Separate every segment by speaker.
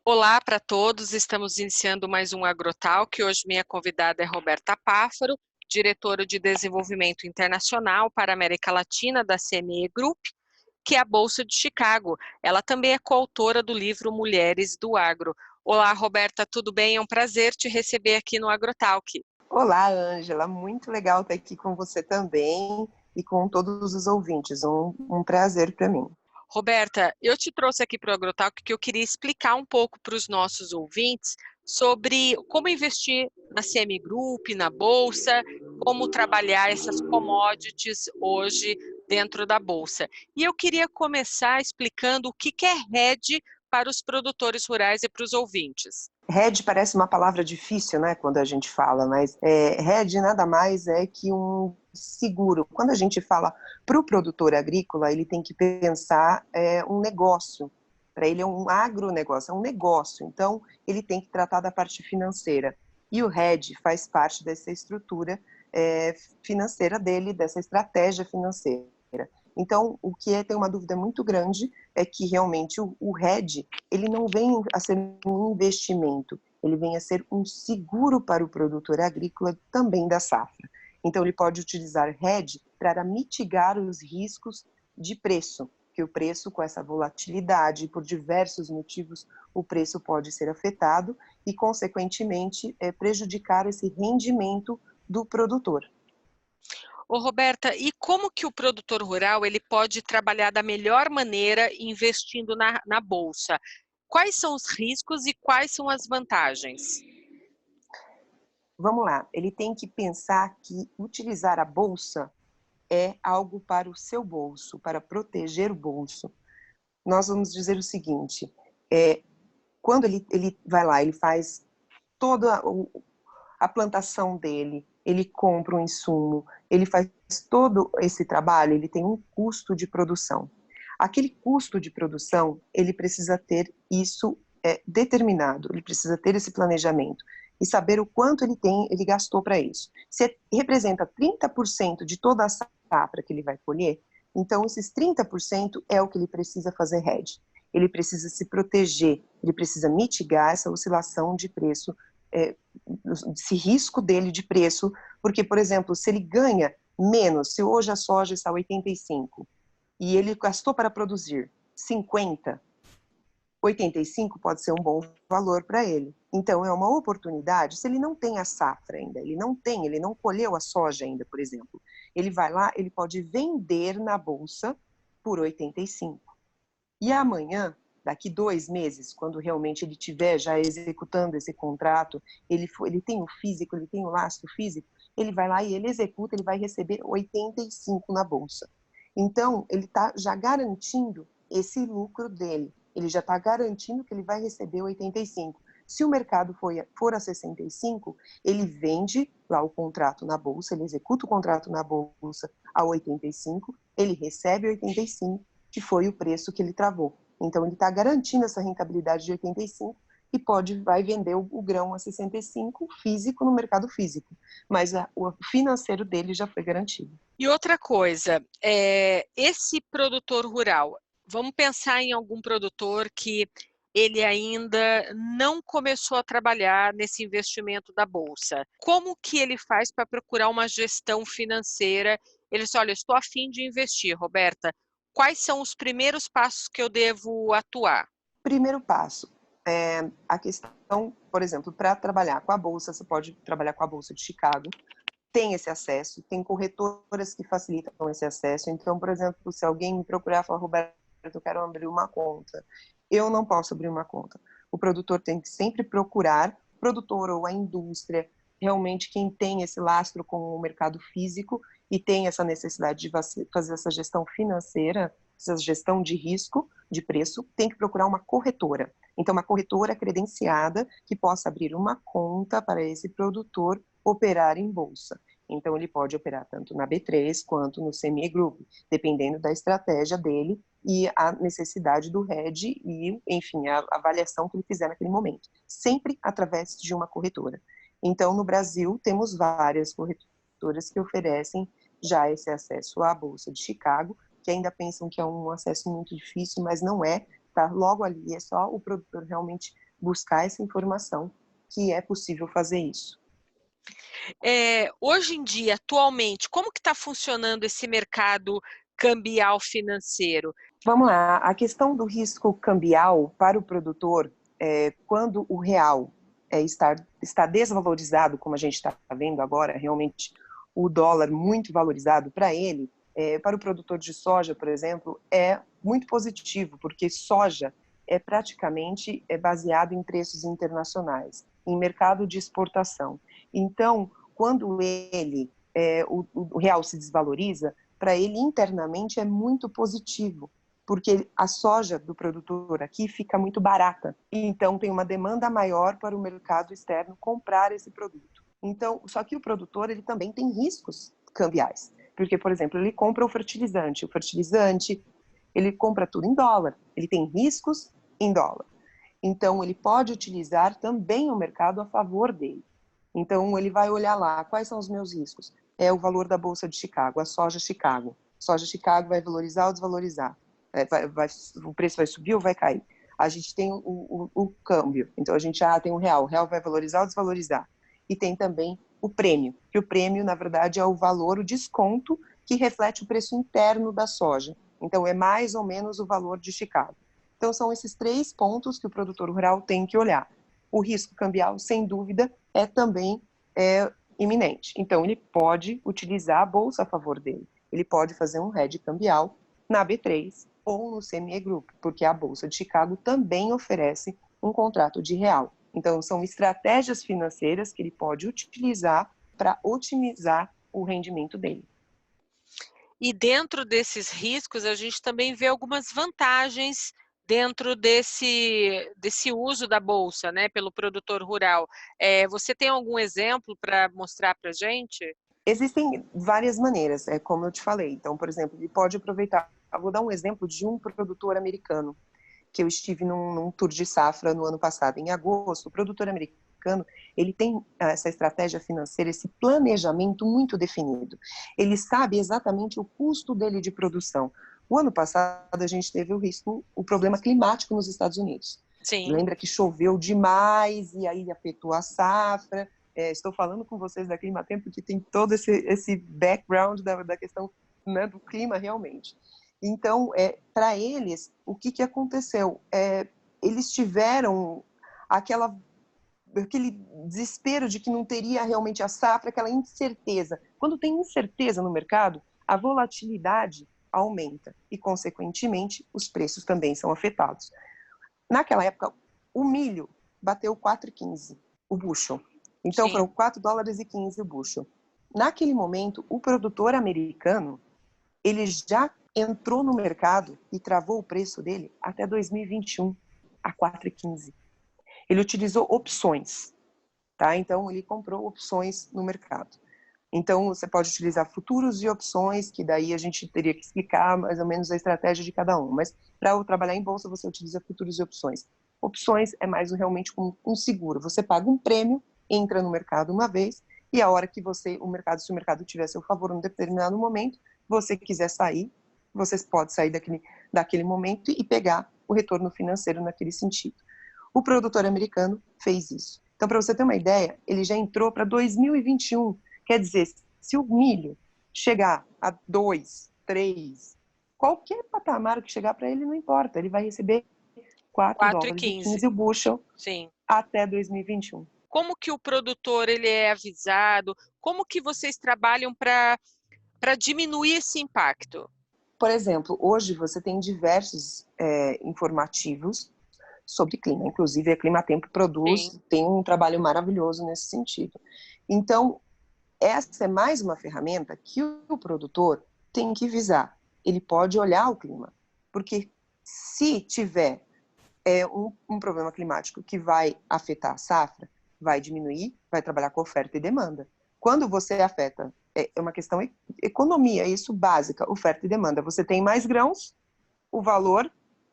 Speaker 1: Olá para todos, estamos iniciando mais um AgroTalk. Hoje minha convidada é Roberta Páffaro, diretora de Desenvolvimento Internacional para a América Latina da CME Group, que é a Bolsa de Chicago. Ela também é coautora do livro Mulheres do Agro. Olá, Roberta, tudo bem? É um prazer te receber aqui no AgroTalk.
Speaker 2: Olá, Ângela, muito legal estar aqui com você também e com todos os ouvintes. Um prazer para mim.
Speaker 1: Roberta, eu te trouxe aqui para o AgroTalk porque eu queria explicar um pouco para os nossos ouvintes sobre como investir na CM Group, na Bolsa, como trabalhar essas commodities hoje dentro da Bolsa. E eu queria começar explicando o que é hedge para os produtores rurais e para os ouvintes.
Speaker 2: Hedge parece uma palavra difícil, né, quando a gente fala, mas hedge nada mais é que um seguro. Quando a gente fala para o produtor agrícola, ele tem que pensar um negócio. Para ele é um agronegócio, é um negócio. Então, ele tem que tratar da parte financeira. E o hedge faz parte dessa estrutura financeira dele, dessa estratégia financeira. Então, o que tem uma dúvida muito grande é que realmente o hedge, ele não vem a ser um investimento, ele vem a ser um seguro para o produtor agrícola também da safra. Então, ele pode utilizar hedge para mitigar os riscos de preço, que o preço, com essa volatilidade, por diversos motivos, o preço pode ser afetado e, consequentemente, prejudicar esse rendimento do produtor.
Speaker 1: Ô, Roberta, e como que o produtor rural ele pode trabalhar da melhor maneira investindo na Bolsa? Quais são os riscos e quais são as vantagens?
Speaker 2: Vamos lá, ele tem que pensar que utilizar a bolsa é algo para o seu bolso, para proteger o bolso. Nós vamos dizer o seguinte, quando ele vai lá, ele faz toda a plantação dele, ele compra um insumo, ele faz todo esse trabalho, ele tem um custo de produção. Aquele custo de produção, ele precisa ter isso determinado, ele precisa ter esse planejamento e saber o quanto ele gastou para isso. Se representa 30% de toda a safra que ele vai colher, então esses 30% é o que ele precisa fazer hedge. Ele precisa se proteger, ele precisa mitigar essa oscilação de preço, esse risco dele de preço, porque, por exemplo, se ele ganha menos, se hoje a soja está 85 e ele gastou para produzir 50, 85 pode ser um bom valor para ele. Então, é uma oportunidade, se ele não tem a safra ainda, ele não colheu a soja ainda, por exemplo, ele vai lá, ele pode vender na bolsa por 85. E amanhã, daqui 2 meses, quando realmente ele estiver já executando esse contrato, ele tem o físico, ele tem o lastro físico, ele vai lá e ele executa, ele vai receber 85 na bolsa. Então, ele está já garantindo esse lucro dele. Ele já está garantindo que ele vai receber 85. Se o mercado for a 65, ele vende lá o contrato na bolsa, ele executa o contrato na bolsa a 85, ele recebe 85, que foi o preço que ele travou. Então, ele está garantindo essa rentabilidade de 85 e vai vender o grão a 65 físico no mercado físico. Mas o financeiro dele já foi garantido.
Speaker 1: E outra coisa, esse produtor rural, vamos pensar em algum produtor que ele ainda não começou a trabalhar nesse investimento da Bolsa. Como que ele faz para procurar uma gestão financeira? Ele diz, olha, estou a fim de investir, Roberta. Quais são os primeiros passos que eu devo atuar?
Speaker 2: Primeiro passo, a questão, por exemplo, para trabalhar com a Bolsa, você pode trabalhar com a Bolsa de Chicago, tem esse acesso, tem corretoras que facilitam esse acesso. Então, por exemplo, se alguém me procurar e falar, Roberto, eu quero abrir uma conta, eu não posso abrir uma conta. O produtor tem que sempre procurar, o produtor ou a indústria, realmente quem tem esse lastro com o mercado físico e tem essa necessidade de fazer essa gestão financeira, essa gestão de risco, de preço, tem que procurar uma corretora. Então, uma corretora credenciada que possa abrir uma conta para esse produtor operar em bolsa. Então, ele pode operar tanto na B3 quanto no CME Group, dependendo da estratégia dele e a necessidade do hedge e, enfim, a avaliação que ele fizer naquele momento. Sempre através de uma corretora. Então, no Brasil, temos várias corretoras que oferecem já esse acesso à Bolsa de Chicago, que ainda pensam que é um acesso muito difícil, mas não é. Está logo ali, é só o produtor realmente buscar essa informação que é possível fazer isso.
Speaker 1: Hoje em dia, atualmente, como que está funcionando esse mercado cambial financeiro?
Speaker 2: Vamos lá, a questão do risco cambial para o produtor, quando o real está desvalorizado, como a gente está vendo agora, realmente o dólar muito valorizado para ele, para o produtor de soja, por exemplo, é muito positivo, porque soja praticamente baseado em preços internacionais, em mercado de exportação. Então, quando o real se desvaloriza, para ele internamente é muito positivo, porque a soja do produtor aqui fica muito barata. Então, tem uma demanda maior para o mercado externo comprar esse produto. Então, só que o produtor ele também tem riscos cambiais. Porque, por exemplo, ele compra o fertilizante ele compra tudo em dólar, ele tem riscos em dólar. Então, ele pode utilizar também o mercado a favor dele. Então, ele vai olhar lá, quais são os meus riscos? É o valor da Bolsa de Chicago, a soja Chicago. Soja Chicago vai valorizar ou desvalorizar? O preço vai subir ou vai cair? A gente tem o câmbio, então a gente tem o real vai valorizar ou desvalorizar? E tem também o prêmio, que o prêmio, na verdade, é o valor, o desconto que reflete o preço interno da soja. Então, é mais ou menos o valor de Chicago. Então, são esses 3 pontos que o produtor rural tem que olhar. O risco cambial, sem dúvida, também iminente. Então, ele pode utilizar a bolsa a favor dele. Ele pode fazer um hedge cambial na B3 ou no CME Group, porque a Bolsa de Chicago também oferece um contrato de real. Então, são estratégias financeiras que ele pode utilizar para otimizar o rendimento dele.
Speaker 1: E dentro desses riscos, a gente também vê algumas vantagens dentro desse uso da bolsa, né, pelo produtor rural. Você tem algum exemplo para mostrar para a gente?
Speaker 2: Existem várias maneiras, como eu te falei. Então, por exemplo, ele pode aproveitar. Eu vou dar um exemplo de um produtor americano, que eu estive num tour de safra no ano passado, em agosto. O produtor americano, ele tem essa estratégia financeira, esse planejamento muito definido. Ele sabe exatamente o custo dele de produção. O ano passado, a gente teve o problema climático nos Estados Unidos.
Speaker 1: Sim.
Speaker 2: Lembra que choveu demais e aí afetou a safra. Estou falando com vocês da Clima Tempo, porque tem todo esse background da questão, né, do clima realmente. Então, para eles, o que aconteceu? Eles tiveram aquele desespero de que não teria realmente a safra, aquela incerteza. Quando tem incerteza no mercado, a volatilidade aumenta e, consequentemente, os preços também são afetados. Naquela época, o milho bateu 4,15 o bushel. Então,
Speaker 1: Sim.
Speaker 2: foram 4 dólares e 15 o bushel. Naquele momento, o produtor americano, ele já entrou no mercado e travou o preço dele até 2021, a 4,15. Ele utilizou opções, tá? Então, ele comprou opções no mercado. Então, você pode utilizar futuros e opções, que daí a gente teria que explicar mais ou menos a estratégia de cada um. Mas, para trabalhar em bolsa, você utiliza futuros e opções. Opções é mais realmente como um seguro. Você paga um prêmio, entra no mercado uma vez, e a hora que se o mercado tiver a seu favor em um determinado momento, você quiser sair, você pode sair daquele momento e pegar o retorno financeiro naquele sentido. O produtor americano fez isso. Então, para você ter uma ideia, ele já entrou para 2021. Quer dizer, se o milho chegar a 2, 3, qualquer patamar que chegar para ele, não importa. Ele vai receber 4 dólares e 15 o bushel.
Speaker 1: Sim.
Speaker 2: Até 2021.
Speaker 1: Como que o produtor ele é avisado? Como que vocês trabalham para diminuir esse impacto?
Speaker 2: Por exemplo, hoje você tem diversos informativos sobre clima. Inclusive, a Clima Tempo tem um trabalho maravilhoso nesse sentido. Então, essa é mais uma ferramenta que o produtor tem que visar. Ele pode olhar o clima, porque se tiver um problema climático que vai afetar a safra, vai diminuir, vai trabalhar com oferta e demanda. Quando você afeta, é uma questão de economia, isso básica, oferta e demanda. Você tem mais grãos, o valor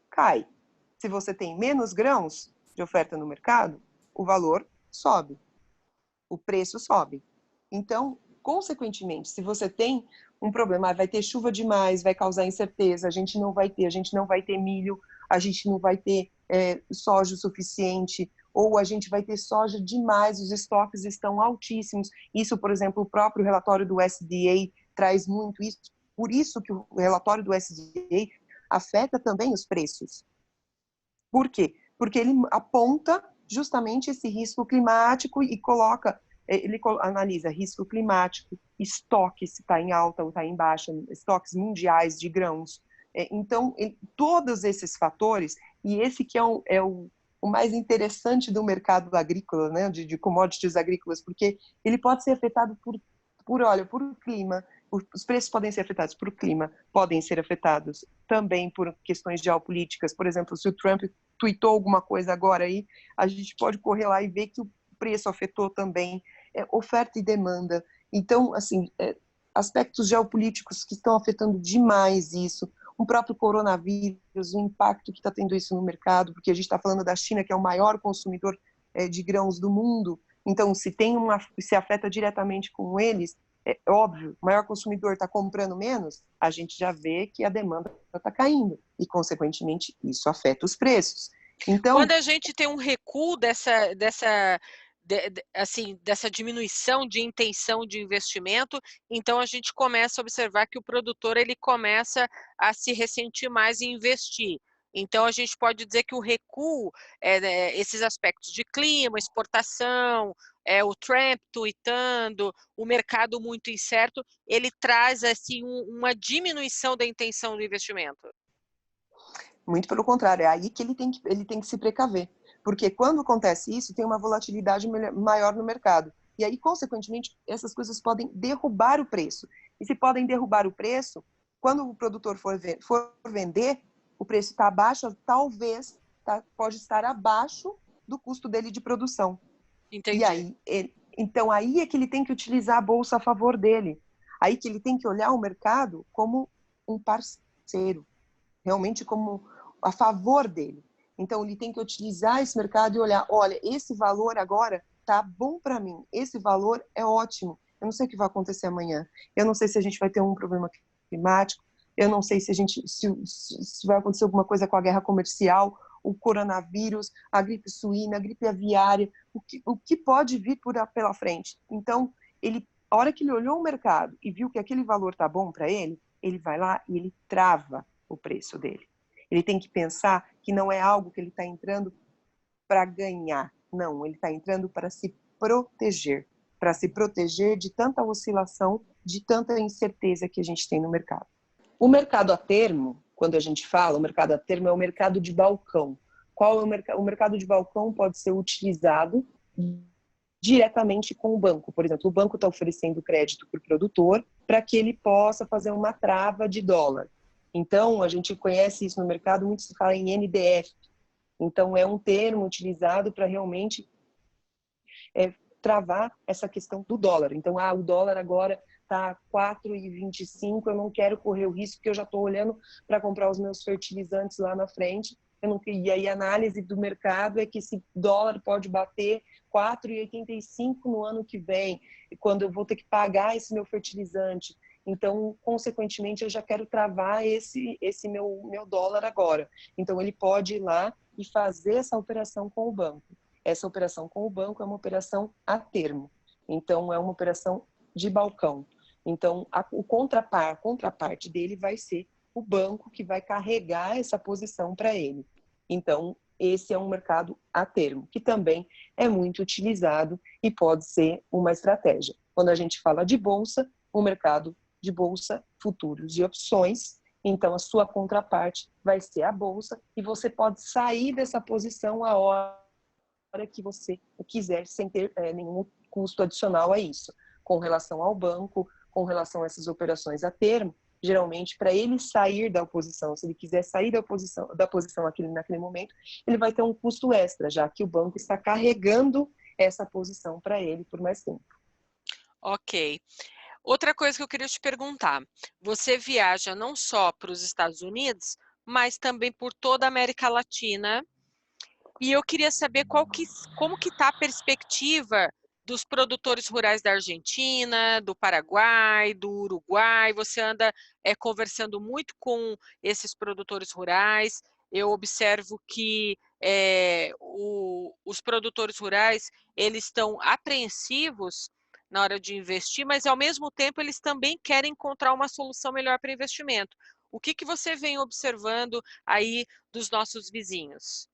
Speaker 2: cai. Se você tem menos grãos de oferta no mercado, o valor sobe, o preço sobe. Então, consequentemente, se você tem um problema, vai ter chuva demais, vai causar incerteza, a gente não vai ter milho, a gente não vai ter soja o suficiente, ou a gente vai ter soja demais, os estoques estão altíssimos. Isso, por exemplo, o próprio relatório do USDA traz muito isso. Por isso que o relatório do USDA afeta também os preços. Por quê? Porque ele aponta justamente esse risco climático e coloca, ele analisa risco climático, estoque, se está em alta ou está em baixa, estoques mundiais de grãos. Então, todos esses fatores, e esse que é o mais interessante do mercado agrícola, né, de commodities agrícolas, porque ele pode ser afetado por clima, os preços podem ser afetados por clima, podem ser afetados também por questões geopolíticas. Por exemplo, se o Trump tweetou alguma coisa agora aí, a gente pode correr lá e ver que o preço afetou também oferta e demanda. Então, assim, aspectos geopolíticos que estão afetando demais isso. O próprio coronavírus, o impacto que está tendo isso no mercado, porque a gente está falando da China, que é o maior consumidor de grãos do mundo. Então, se afeta diretamente com eles, é óbvio, o maior consumidor está comprando menos, a gente já vê que a demanda está caindo e, consequentemente, isso afeta os preços. Então,
Speaker 1: quando a gente tem um recuo dessa diminuição de intenção de investimento, então a gente começa a observar que o produtor ele começa a se ressentir mais em investir. Então a gente pode dizer que o recuo, esses aspectos de clima, exportação, o Trump tweetando, o mercado muito incerto, ele traz assim uma diminuição da intenção do investimento.
Speaker 2: Muito pelo contrário, é aí que ele tem que se precaver. Porque quando acontece isso, tem uma volatilidade maior no mercado. E aí, consequentemente, essas coisas podem derrubar o preço. E se podem derrubar o preço, quando o produtor for vender, o preço está abaixo, talvez pode estar abaixo do custo dele de produção.
Speaker 1: Entendi.
Speaker 2: E aí, então aí é que ele tem que utilizar a bolsa a favor dele. Aí que ele tem que olhar o mercado como um parceiro, realmente como a favor dele. Então, ele tem que utilizar esse mercado e olhar, olha, esse valor agora tá bom para mim, esse valor é ótimo. Eu não sei o que vai acontecer amanhã. Eu não sei se a gente vai ter um problema climático, eu não sei se vai acontecer alguma coisa com a guerra comercial, o coronavírus, a gripe suína, a gripe aviária, o que pode vir pela frente. Então, a hora que ele olhou o mercado e viu que aquele valor tá bom para ele vai lá e ele trava o preço dele. Ele tem que pensar que não é algo que ele está entrando para ganhar. Não, ele está entrando para se proteger de tanta oscilação, de tanta incerteza que a gente tem no mercado. O mercado a termo, quando a gente fala, o mercado a termo é o mercado de balcão. Qual é o mercado de balcão? Pode ser utilizado diretamente com o banco. Por exemplo, o banco está oferecendo crédito para o produtor para que ele possa fazer uma trava de dólar. Então, a gente conhece isso no mercado, muito se fala em NDF. Então, é um termo utilizado para realmente travar essa questão do dólar. Então, o dólar agora está 4,25, eu não quero correr o risco, porque eu já estou olhando para comprar os meus fertilizantes lá na frente. E aí a análise do mercado é que esse dólar pode bater 4,85 no ano que vem, quando eu vou ter que pagar esse meu fertilizante. Então, consequentemente, eu já quero travar esse meu dólar agora. Então, ele pode ir lá e fazer essa operação com o banco. Essa operação com o banco é uma operação a termo. Então, é uma operação de balcão. Então, a contraparte dele vai ser o banco que vai carregar essa posição para ele. Então, esse é um mercado a termo, que também é muito utilizado e pode ser uma estratégia. Quando a gente fala de bolsa, o mercado de bolsa, futuros e opções, então a sua contraparte vai ser a bolsa e você pode sair dessa posição a hora que você quiser, sem ter nenhum custo adicional a isso. Com relação ao banco, com relação a essas operações a termo, geralmente, para ele sair da oposição, se ele quiser sair da posição naquele momento, ele vai ter um custo extra, já que o banco está carregando essa posição para ele por mais tempo.
Speaker 1: Ok. Outra coisa que eu queria te perguntar, você viaja não só para os Estados Unidos, mas também por toda a América Latina, e eu queria saber como que está a perspectiva dos produtores rurais da Argentina, do Paraguai, do Uruguai. Você anda conversando muito com esses produtores rurais. Eu observo que os produtores rurais, eles estão apreensivos na hora de investir, mas ao mesmo tempo eles também querem encontrar uma solução melhor para investimento. O que você vem observando aí dos nossos vizinhos?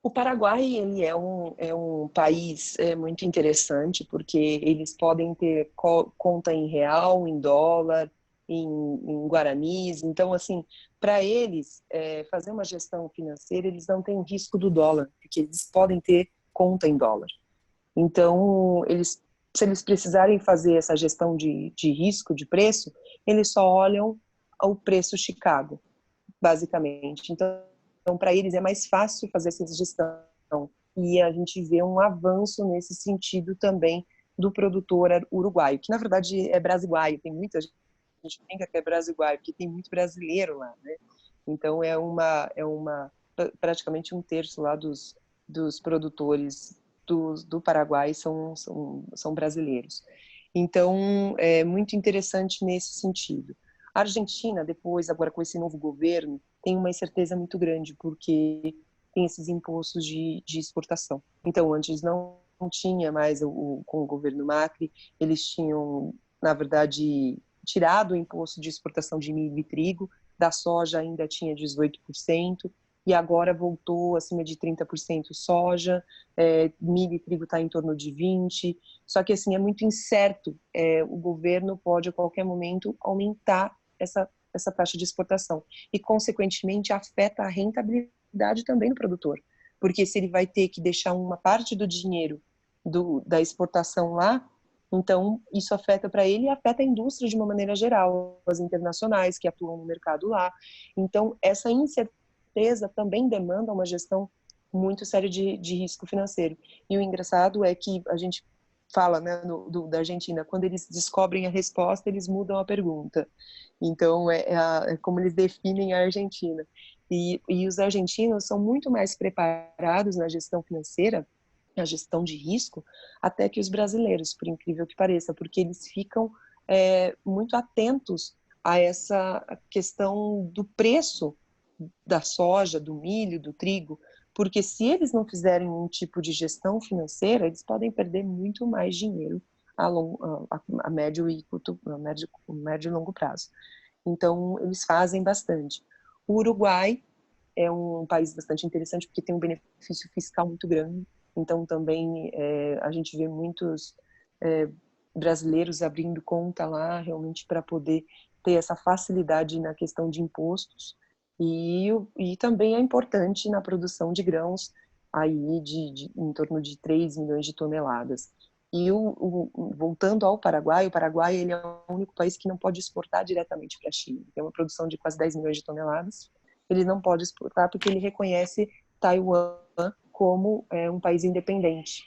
Speaker 2: O Paraguai, ele é um país muito interessante, porque eles podem ter conta em real, em dólar, em guaranis. Então, assim, para eles, fazer uma gestão financeira, eles não têm o risco do dólar, porque eles podem ter conta em dólar. Então, se eles precisarem fazer essa gestão de risco, de preço, eles só olham o preço Chicago, basicamente. Então, para eles é mais fácil fazer essa gestão. E a gente vê um avanço nesse sentido também do produtor uruguaio, que na verdade é brasiguaio. Tem muita gente que brinca que é brasiguaio, porque tem muito brasileiro lá, né? Então, praticamente um terço lá dos produtores do Paraguai são brasileiros. Então, é muito interessante nesse sentido. A Argentina, depois, agora com esse novo governo, tem uma incerteza muito grande, porque tem esses impostos de exportação. Então, antes não tinha mais, com o governo Macri, eles tinham, na verdade, tirado o imposto de exportação de milho e trigo, da soja ainda tinha 18%, e agora voltou acima de 30% soja, milho e trigo está em torno de 20%, só que assim, é muito incerto, o governo pode a qualquer momento aumentar essa taxa de exportação, e consequentemente afeta a rentabilidade também do produtor, porque se ele vai ter que deixar uma parte do dinheiro da exportação lá, então isso afeta para ele e afeta a indústria de uma maneira geral, as internacionais que atuam no mercado lá. Então essa incerteza também demanda uma gestão muito séria de risco financeiro. E o engraçado é que a gente fala, né, da Argentina, quando eles descobrem a resposta, eles mudam a pergunta. Então, é como eles definem a Argentina. E os argentinos são muito mais preparados na gestão financeira, na gestão de risco, até que os brasileiros, por incrível que pareça, porque eles ficam muito atentos a essa questão do preço da soja, do milho, do trigo, porque se eles não fizerem um tipo de gestão financeira, eles podem perder muito mais dinheiro a médio e longo prazo. Então, eles fazem bastante. O Uruguai é um país bastante interessante porque tem um benefício fiscal muito grande. Então, também a gente vê muitos brasileiros abrindo conta lá, realmente para poder ter essa facilidade na questão de impostos. E também é importante na produção de grãos, aí em torno de 3 milhões de toneladas. E voltando ao Paraguai, o Paraguai ele é o único país que não pode exportar diretamente para a China. Tem uma produção de quase 10 milhões de toneladas. Ele não pode exportar porque ele reconhece Taiwan como um país independente.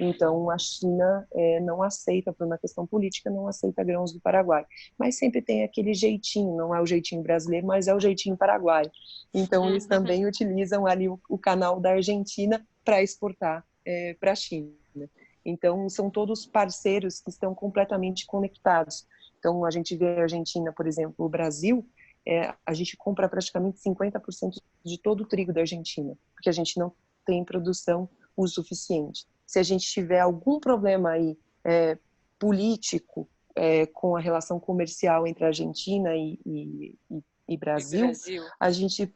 Speaker 2: Então, a China não aceita, por uma questão política, não aceita grãos do Paraguai. Mas sempre tem aquele jeitinho, não é o jeitinho brasileiro, mas é o jeitinho paraguai. Então, eles também utilizam ali o canal da Argentina para exportar para a China. Então, são todos parceiros que estão completamente conectados. Então, a gente vê a Argentina, por exemplo, o Brasil, a gente compra praticamente 50% de todo o trigo da Argentina, porque a gente não tem produção o suficiente. Se a gente tiver algum problema aí político com a relação comercial entre Argentina e Brasil, a gente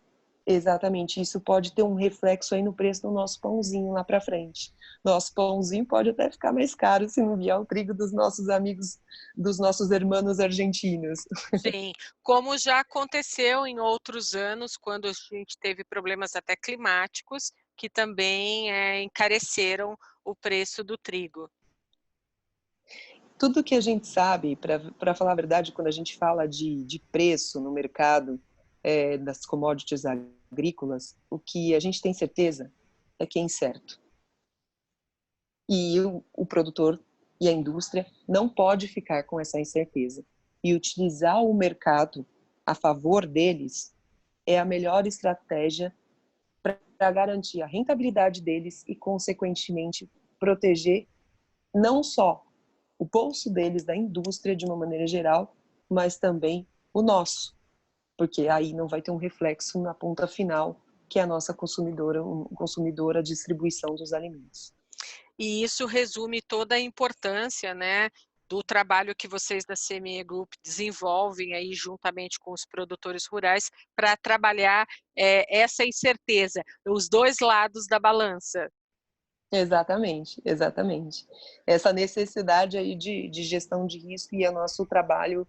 Speaker 2: exatamente isso pode ter um reflexo aí no preço do nosso pãozinho lá para frente. Nosso pãozinho pode até ficar mais caro se não vier o trigo dos nossos amigos, dos nossos irmãos argentinos.
Speaker 1: Sim, como já aconteceu em outros anos, quando a gente teve problemas até climáticos, que também encareceram o preço do trigo.
Speaker 2: Tudo que a gente sabe, para falar a verdade, quando a gente fala de preço no mercado das commodities agrícolas, o que a gente tem certeza é que é incerto. E o produtor e a indústria não pode ficar com essa incerteza. E utilizar o mercado a favor deles é a melhor estratégia para garantir a rentabilidade deles e, consequentemente, proteger não só o bolso deles, da indústria de uma maneira geral, mas também o nosso, porque aí não vai ter um reflexo na ponta final que é a nossa consumidora distribuição dos alimentos.
Speaker 1: E isso resume toda a importância, né, do trabalho que vocês da CME Group desenvolvem aí juntamente com os produtores rurais para trabalhar essa incerteza, os dois lados da balança.
Speaker 2: Exatamente, exatamente. Essa necessidade aí de gestão de risco, e o nosso trabalho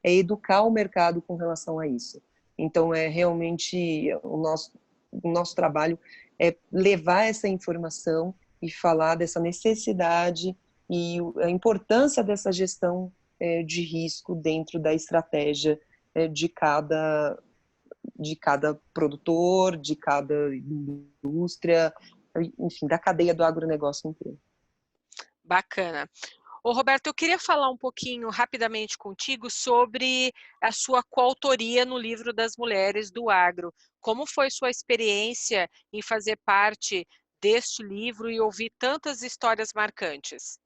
Speaker 2: é educar o mercado com relação a isso. Então, é realmente o nosso trabalho é levar essa informação e falar dessa necessidade e a importância dessa gestão de risco dentro da estratégia de cada produtor, de cada indústria, enfim, da cadeia do agronegócio inteiro.
Speaker 1: Bacana. Ô, Roberto, eu queria falar um pouquinho rapidamente contigo sobre a sua coautoria no livro das mulheres do agro. Como foi sua experiência em fazer parte deste livro e ouvir tantas histórias marcantes?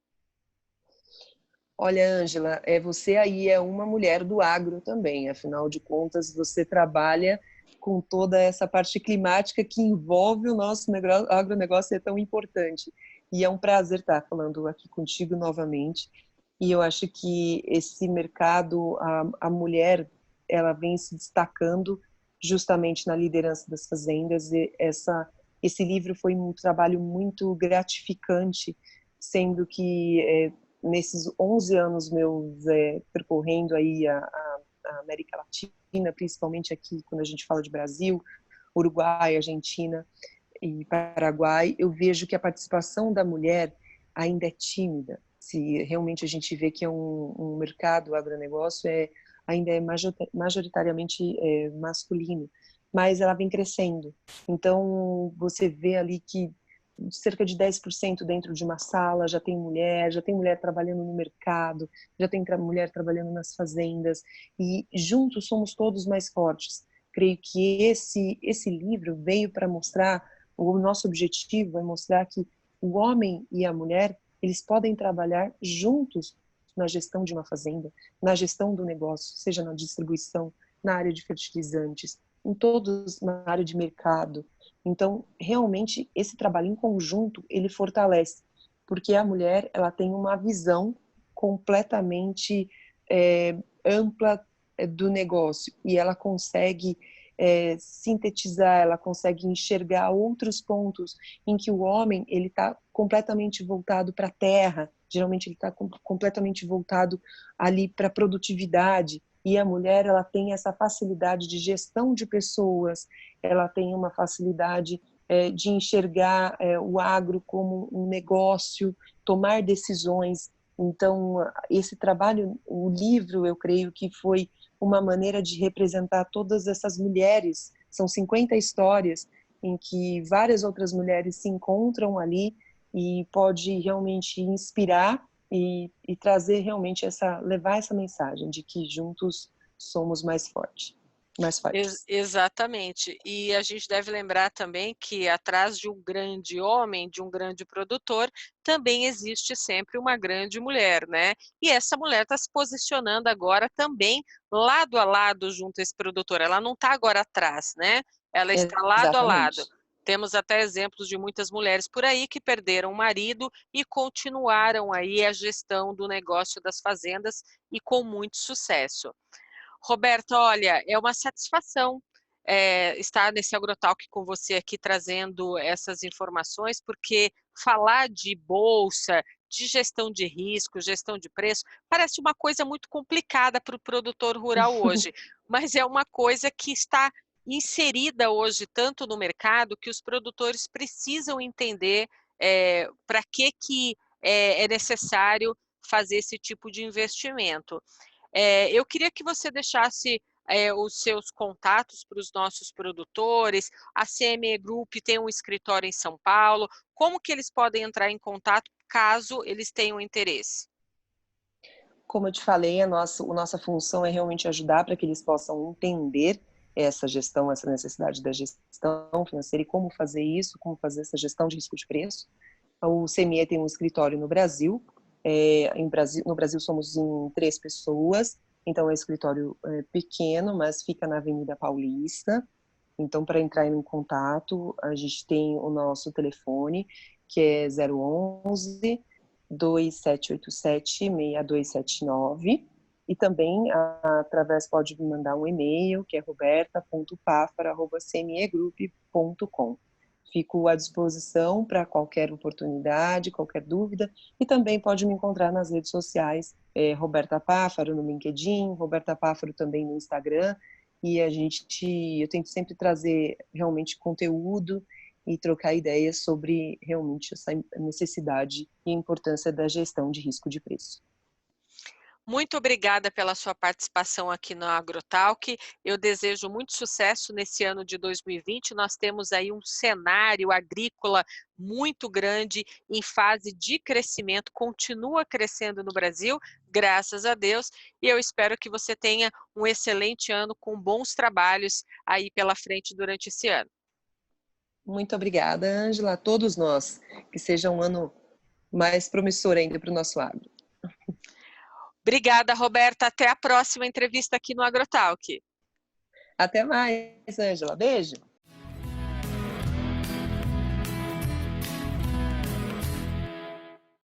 Speaker 2: Olha, Ângela, você aí é uma mulher do agro também, afinal de contas, você trabalha com toda essa parte climática que envolve o nosso agronegócio, é tão importante. E é um prazer estar falando aqui contigo novamente. E eu acho que esse mercado, a mulher, ela vem se destacando justamente na liderança das fazendas. E esse livro foi um trabalho muito gratificante, sendo que nesses 11 anos meus percorrendo aí a América Latina, principalmente aqui quando a gente fala de Brasil, Uruguai, Argentina e Paraguai, eu vejo que a participação da mulher ainda é tímida. Se realmente a gente vê que é um mercado, o agronegócio ainda é majoritariamente masculino, mas ela vem crescendo. Então, você vê ali que cerca de 10% dentro de uma sala já tem mulher trabalhando no mercado, já tem mulher trabalhando nas fazendas, e juntos somos todos mais fortes. Creio que esse livro veio para mostrar, o nosso objetivo é mostrar que o homem e a mulher, eles podem trabalhar juntos na gestão de uma fazenda, na gestão do negócio, seja na distribuição, na área de fertilizantes, em todos, na área de mercado. Então, realmente, esse trabalho em conjunto, ele fortalece, porque a mulher, ela tem uma visão completamente ampla do negócio, e ela consegue sintetizar, ela consegue enxergar outros pontos em que o homem, ele está completamente voltado para a terra, geralmente ele está completamente voltado ali para a produtividade, e a mulher, ela tem essa facilidade de gestão de pessoas, ela tem uma facilidade de enxergar o agro como um negócio, tomar decisões. Então, esse trabalho, o livro, eu creio que foi uma maneira de representar todas essas mulheres. São 50 histórias em que várias outras mulheres se encontram ali e pode realmente inspirar e trazer realmente levar essa mensagem de que juntos somos mais fortes.
Speaker 1: Exatamente. E a gente deve lembrar também que atrás de um grande homem, de um grande produtor, também existe sempre uma grande mulher, né? E essa mulher está se posicionando agora também lado a lado junto a esse produtor. Ela não está agora atrás, né? Ela está lado a lado.
Speaker 2: Exatamente.
Speaker 1: Temos até exemplos de muitas mulheres por aí que perderam o marido e continuaram aí a gestão do negócio das fazendas e com muito sucesso. Roberta, olha, é uma satisfação estar nesse Agrotalk com você aqui trazendo essas informações, porque falar de bolsa, de gestão de risco, gestão de preço, parece uma coisa muito complicada para o produtor rural hoje, mas é uma coisa que está inserida hoje tanto no mercado que os produtores precisam entender para que é necessário fazer esse tipo de investimento. Eu queria que você deixasse os seus contatos para os nossos produtores. A CME Group tem um escritório em São Paulo. Como que eles podem entrar em contato caso eles tenham interesse?
Speaker 2: Como eu te falei, a nossa função é realmente ajudar para que eles possam entender essa gestão, essa necessidade da gestão financeira e como fazer isso, como fazer essa gestão de risco de preço. O CME tem um escritório no Brasil. No Brasil somos em 3 pessoas, então é um escritório pequeno, mas fica na Avenida Paulista. Então, para entrar em contato, a gente tem o nosso telefone, que é 011 2787 6279, e também através pode me mandar um e-mail, que é roberta.pafara@cmegroup.com. Fico à disposição para qualquer oportunidade, qualquer dúvida, e também pode me encontrar nas redes sociais, Roberta Páfaro no LinkedIn, Roberta Páfaro também no Instagram, e eu tento sempre trazer realmente conteúdo e trocar ideias sobre realmente essa necessidade e importância da gestão de risco de preço.
Speaker 1: Muito obrigada pela sua participação aqui no AgroTalk. Eu desejo muito sucesso nesse ano de 2020. Nós temos aí um cenário agrícola muito grande, em fase de crescimento, continua crescendo no Brasil, graças a Deus, e eu espero que você tenha um excelente ano com bons trabalhos aí pela frente durante esse ano.
Speaker 2: Muito obrigada, Ângela, a todos nós. Que seja um ano mais promissor ainda para o nosso agro.
Speaker 1: Obrigada, Roberta. Até a próxima entrevista aqui no AgroTalk.
Speaker 2: Até mais, Ângela. Beijo.